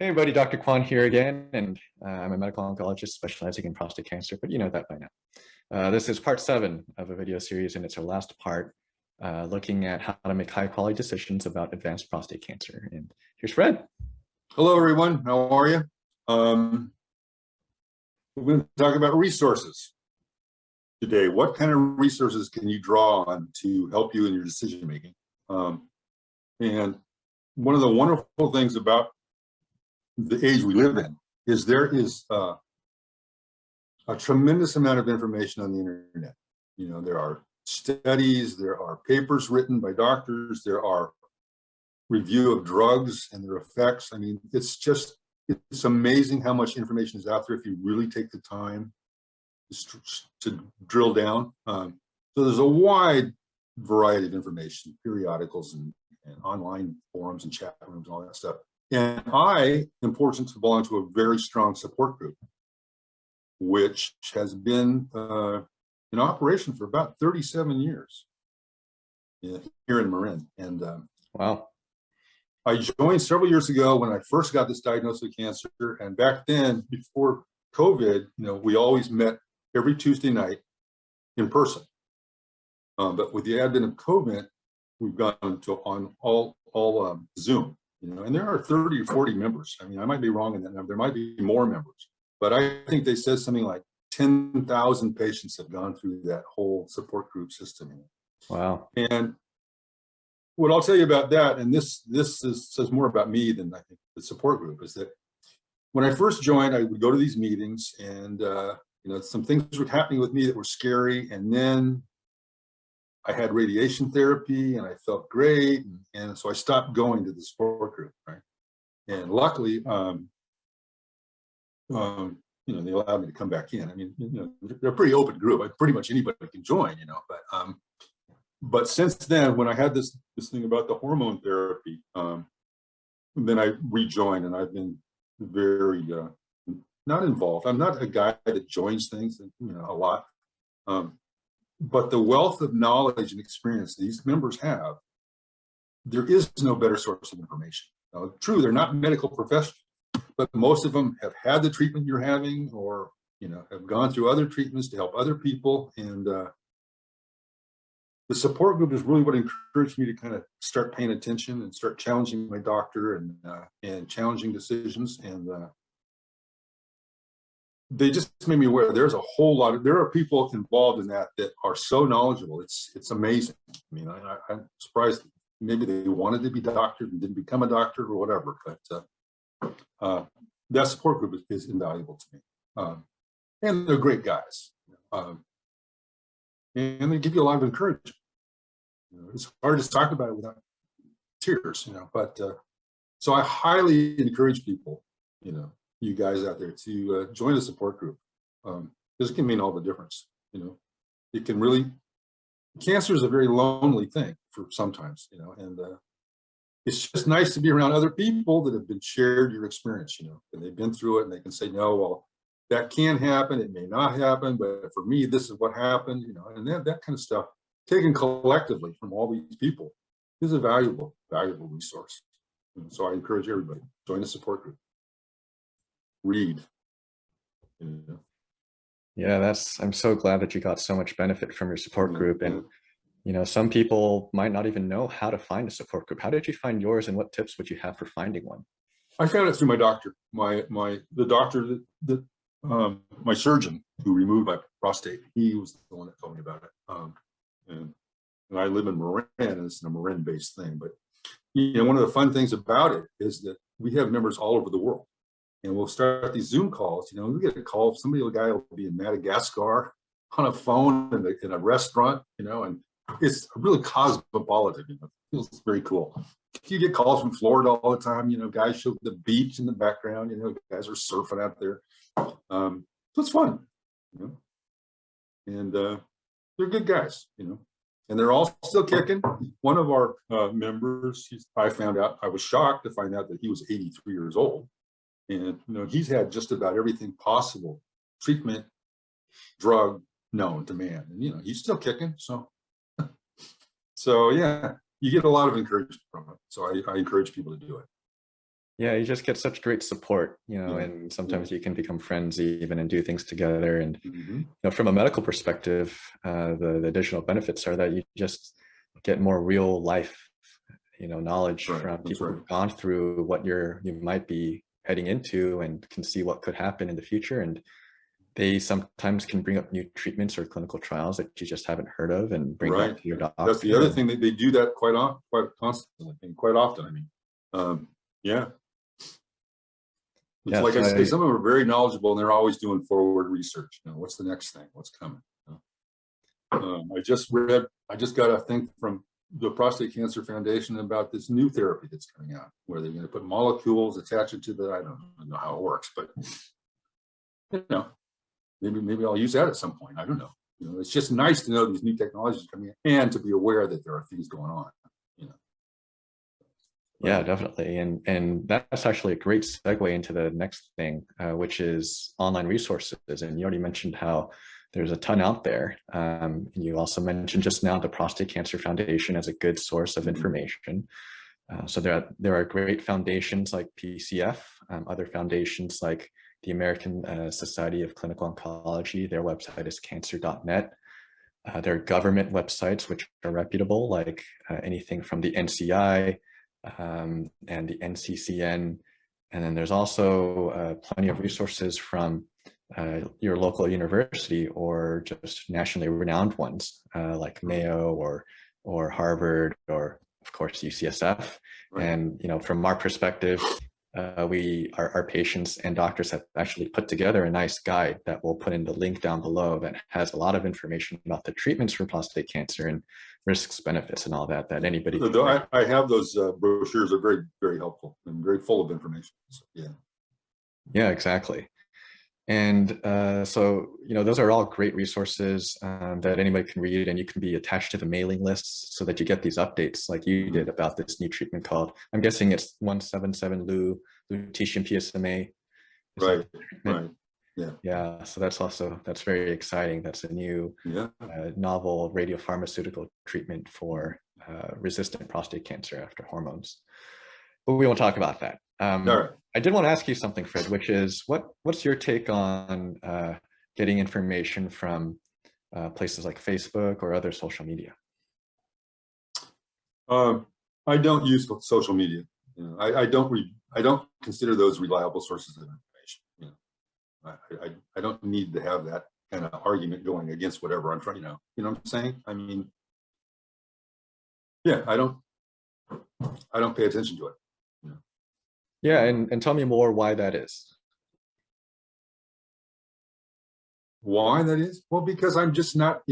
everybody, Dr. Kwon here again, and I'm a medical oncologist specializing in prostate cancer, but you know that by now. This is part 7 of a video series, and it's our last part, looking at how to make high-quality decisions about advanced prostate cancer. And here's Fred. Hello, everyone. How are you? We're going to talk about resources today. What kind of resources can you draw on to help you in your decision-making? And one of the wonderful things about the age we live in is there is a tremendous amount of information on the internet. You know, there are studies, there are papers written by doctors, there are review of drugs and their effects. I mean, it's amazing how much information is out there if you really take the time to drill down. So there's a wide variety of information, periodicals and online forums and chat rooms and all that stuff. And I am fortunate to belong to a very strong support group, which has been in operation for about 37 years here in Marin. And Wow. I joined several years ago when I first got this diagnosis of cancer. And back then, before COVID, you know, we always met every Tuesday night in person. But with the advent of COVID, we've gone to on all Zoom. You know, and there are 30 or 40 members. I mean, I might be wrong in that number. There might be more members, but I think they said something like 10,000 patients have gone through that whole support group system. Wow. And what I'll tell you about that, and this says more about me than I think the support group, is that when I first joined, I would go to these meetings, and you know, some things were happening with me that were scary, and then I had radiation therapy and I felt great. And so I stopped going to the support group, right? And luckily, you know, they allowed me to come back in. I mean, you know, they're a pretty open group. Pretty much anybody can join, you know, but since then, when I had this thing about the hormone therapy, then I rejoined, and I've been very, not involved. I'm not a guy that joins things, you know, a lot. But the wealth of knowledge and experience these members have, there is no better source of information. Now, true, they're not medical professionals, but most of them have had the treatment you're having, or, you know, have gone through other treatments to help other people. And the support group is really what encouraged me to kind of start paying attention and start challenging my doctor and challenging decisions. And they just made me aware there's a whole lot of, there are people involved in that are so knowledgeable. It's amazing. I mean, I'm surprised maybe they wanted to be doctored and didn't become a doctor or whatever, but that support group is invaluable to me. And they're great guys. And they give you a lot of encouragement. You know, it's hard to talk about it without tears, you know, but so I highly encourage people, you know, you guys out there to join a support group. This can mean all the difference. You know, it can really, cancer is a very lonely thing for sometimes, you know, and it's just nice to be around other people that have been shared your experience, you know, and they've been through it, and they can say, no, well, that can happen, it may not happen, but for me, this is what happened, you know, and that kind of stuff, taken collectively from all these people, is a valuable resource. And so I encourage everybody, join a support group. Read. You know. Yeah, I'm so glad that you got so much benefit from your support group. And, you know, some people might not even know how to find a support group. How did you find yours, and what tips would you have for finding one? I found it through my doctor, the doctor that my surgeon who removed my prostate. He was the one that told me about it. And I live in Marin, and it's a Marin-based thing. But, you know, one of the fun things about it is that we have members all over the world. And we'll start these Zoom calls. You know, we get a call, a guy will be in Madagascar on a phone in a restaurant, you know, and it's really cosmopolitan, you know, it feels very cool. You get calls from Florida all the time, you know, guys show the beach in the background, you know, guys are surfing out there. So it's fun, you know, and they're good guys, you know, and they're all still kicking. One of our members, I found out, I was shocked to find out that he was 83 years old. And, you know, he's had just about everything possible, treatment, drug known to man. And, you know, he's still kicking. So, yeah, you get a lot of encouragement from it. So I encourage people to do it. Yeah, you just get such great support, Yeah. and sometimes you can become friends even and do things together. And Mhm. from a medical perspective, the additional benefits are that you just get more real life, knowledge That's right. from That's people right. who've gone through what you might be heading into and can see what could happen in the future. And they sometimes can bring up new treatments or clinical trials that you just haven't heard of and bring that Right. to your That's the doctor. other And thing, that they do that quite constantly and quite often. I mean, yeah, it's yeah, like I so say, some of them are very knowledgeable and they're always doing forward research. What's the next thing? What's coming? I just got a thing from the Prostate Cancer Foundation about this new therapy that's coming out, where they're going to put molecules, attach it to the, I don't know how it works, but you know, maybe I'll use that at some point. I don't know. It's just nice to know these new technologies are coming in and to be aware that there are things going on. You know. yeah, definitely. And that's actually a great segue into the next thing, which is online resources. And you already mentioned how there's a ton out there. And you also mentioned just now the Prostate Cancer Foundation as a good source of information. So there are great foundations like PCF, other foundations like the American Society of Clinical Oncology. Their website is cancer.net. There are government websites which are reputable, like anything from the NCI and the NCCN. And then there's also plenty of resources from your local university or just nationally renowned ones like Mayo or Harvard or of course UCSF. Right. And from our perspective, our patients and doctors have actually put together a nice guide that we'll put in the link down below that has a lot of information about the treatments for prostate cancer and risks, benefits, and all that anybody can Though I have those brochures, are very, very helpful and very full of information. So, yeah. Yeah, exactly. And so, those are all great resources that anybody can read, and you can be attached to the mailing lists so that you get these updates like you did about this new treatment called, I'm guessing it's 177 lutetium PSMA. Right, right. Yeah. Yeah, so that's very exciting. That's a new novel radiopharmaceutical treatment for resistant prostate cancer after hormones. But we won't talk about that. All right. I did want to ask you something, Fred, which is what's your take on getting information from places like Facebook or other social media? I don't use social media. I don't consider those reliable sources of information. I don't need to have that kind of argument going against whatever I'm trying. You know what I'm saying? I mean, yeah, I don't pay attention to it. Yeah, and tell me more why that is. Why that is? Well, because I'm just not.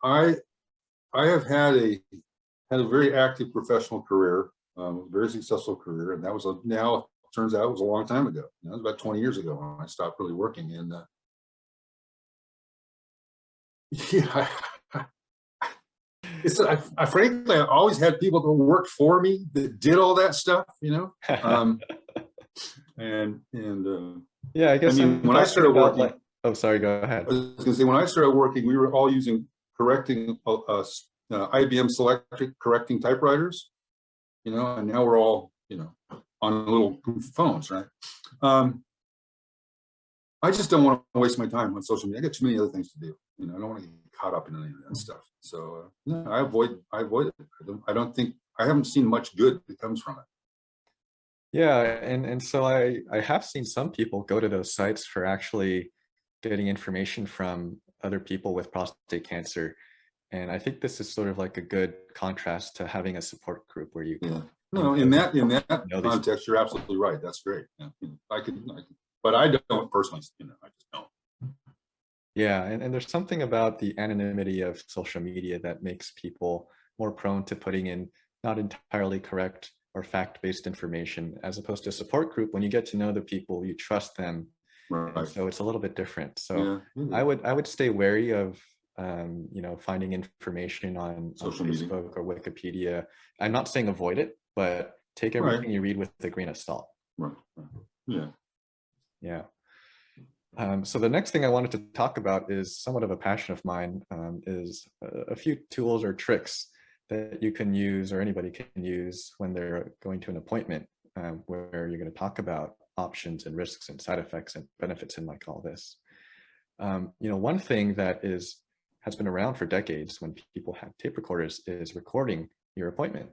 I have had a very active professional career, very successful career, and that was now it turns out it was a long time ago. It was about 20 years ago when I stopped really working, and yeah, frankly, I always had people that worked for me that did all that stuff, and yeah, I guess when I started working, oh, sorry, go ahead. I was going to say, when I started working, we were all using IBM Selectric correcting typewriters, and now we're all, on little phones, right? I just don't want to waste my time on social media. I got too many other things to do. I don't want to get caught up in any of that stuff. So I avoid it. I don't think, I haven't seen much good that comes from it. Yeah, and so I have seen some people go to those sites for actually getting information from other people with prostate cancer. And I think this is sort of like a good contrast to having a support group where you can. No, in that context, you're absolutely right. That's great. I could, but I don't personally, I just don't. Yeah, and there's something about the anonymity of social media that makes people more prone to putting in not entirely correct or fact-based information, as opposed to a support group. When you get to know the people, you trust them. Right. So it's a little bit different. So I would stay wary of finding information on Facebook media or Wikipedia. I'm not saying avoid it, but take everything you read with a grain of salt. Right. Yeah. Yeah. So the next thing I wanted to talk about is somewhat of a passion of mine, is a few tools or tricks that you can use or anybody can use when they're going to an appointment where you're going to talk about options and risks and side effects and benefits in like all this. One thing that has been around for decades when people have tape recorders is recording your appointment.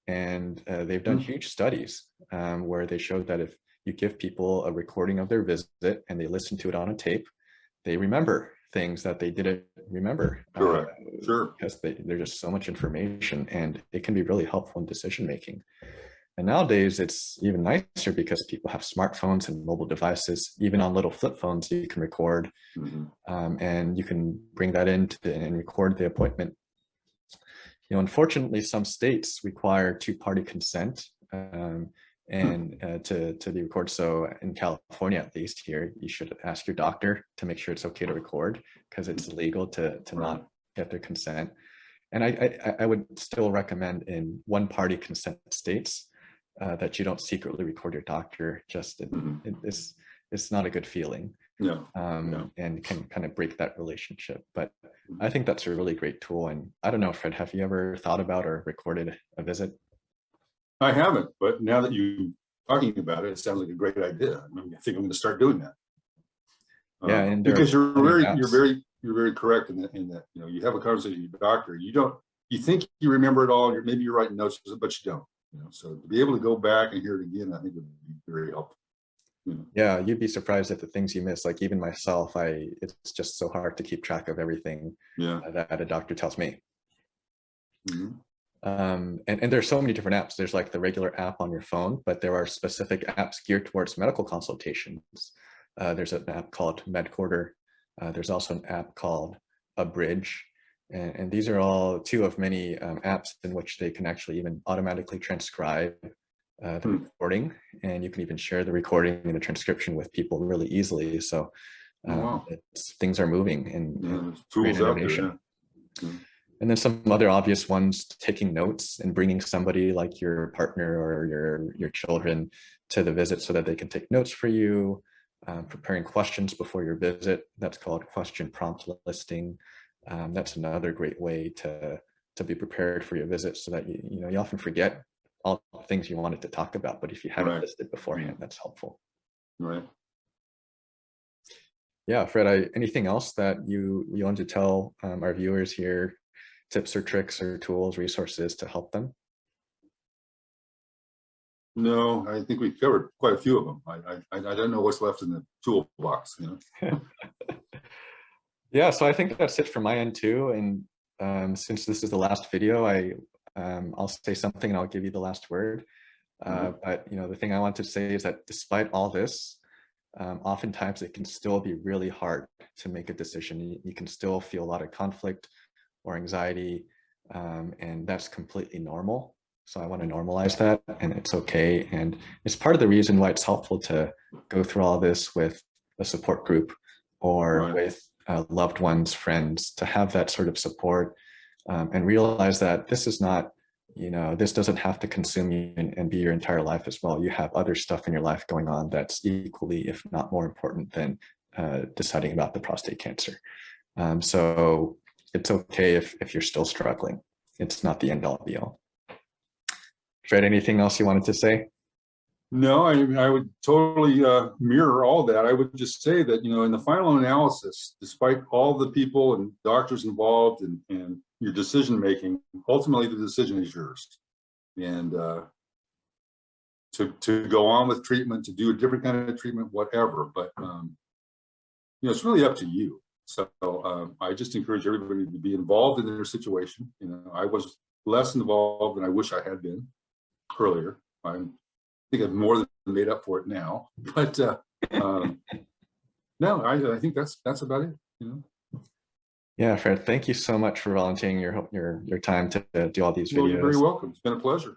And they've done huge studies where they showed that if you give people a recording of their visit and they listen to it on a tape, they remember things that they didn't remember. Correct. Sure. Because there's just so much information, and it can be really helpful in decision making. And nowadays it's even nicer because people have smartphones and mobile devices. Even on little flip phones, you can record, and you can bring that in and record the appointment. Unfortunately, some states require two-party consent to be recorded. So in California, at least here, you should ask your doctor to make sure it's okay to record, because it's illegal to not get their consent. And I would still recommend in one-party consent states that you don't secretly record your doctor. Just it's not a good feeling. And can kind of break that relationship. But I think that's a really great tool. And I don't know, Fred, have you ever thought about or recorded a visit? I haven't, but now that you're talking about it, it sounds like a great idea. I think I'm going to start doing that. Yeah, and because you're very correct in that you have a conversation with your doctor. You think you remember it all. Maybe you're writing notes, but you don't. So to be able to go back and hear it again, I think would be very helpful. Yeah, you'd be surprised at the things you miss. Like even myself, it's just so hard to keep track of everything that a doctor tells me. And there's so many different apps. There's like the regular app on your phone, but there are specific apps geared towards medical consultations. There's an app called MedQuarter. There's also an app called Abridge. And these are all two of many apps in which they can actually even automatically transcribe the recording, and you can even share the recording and the transcription with people really easily. So things are moving and great innovation. And then some other obvious ones, taking notes and bringing somebody like your partner or your children to the visit so that they can take notes for you, preparing questions before your visit. That's called question prompt listing. That's another great way to be prepared for your visit, so that you often forget all the things you wanted to talk about, but if you have it listed beforehand, that's helpful. Right. Yeah, Fred, anything else that you want to tell our viewers here, tips or tricks or tools, resources to help them? No, I think we covered quite a few of them. I don't know what's left in the toolbox, Yeah, so I think that's it from my end too. And since this is the last video, I'll say something and I'll give you the last word. But the thing I want to say is that despite all this, oftentimes it can still be really hard to make a decision. You can still feel a lot of conflict or anxiety, and that's completely normal. So I want to normalize that, and it's okay. And it's part of the reason why it's helpful to go through all this with a support group or with loved ones, friends, to have that sort of support. And realize that this is not, this doesn't have to consume you and be your entire life as well. You have other stuff in your life going on that's equally, if not more important than deciding about the prostate cancer. So it's okay if you're still struggling. It's not the end all be all. Fred, anything else you wanted to say? No, I would totally mirror all that. I would just say that, in the final analysis, despite all the people and doctors involved and your decision making, ultimately the decision is yours. And to go on with treatment, to do a different kind of treatment, whatever. But it's really up to you. So I just encourage everybody to be involved in their situation. I was less involved than I wish I had been earlier. I think I've more than made up for it now. But no, I think that's about it. Yeah, Fred, thank you so much for volunteering your time to do all these videos. Well, you're very welcome. It's been a pleasure.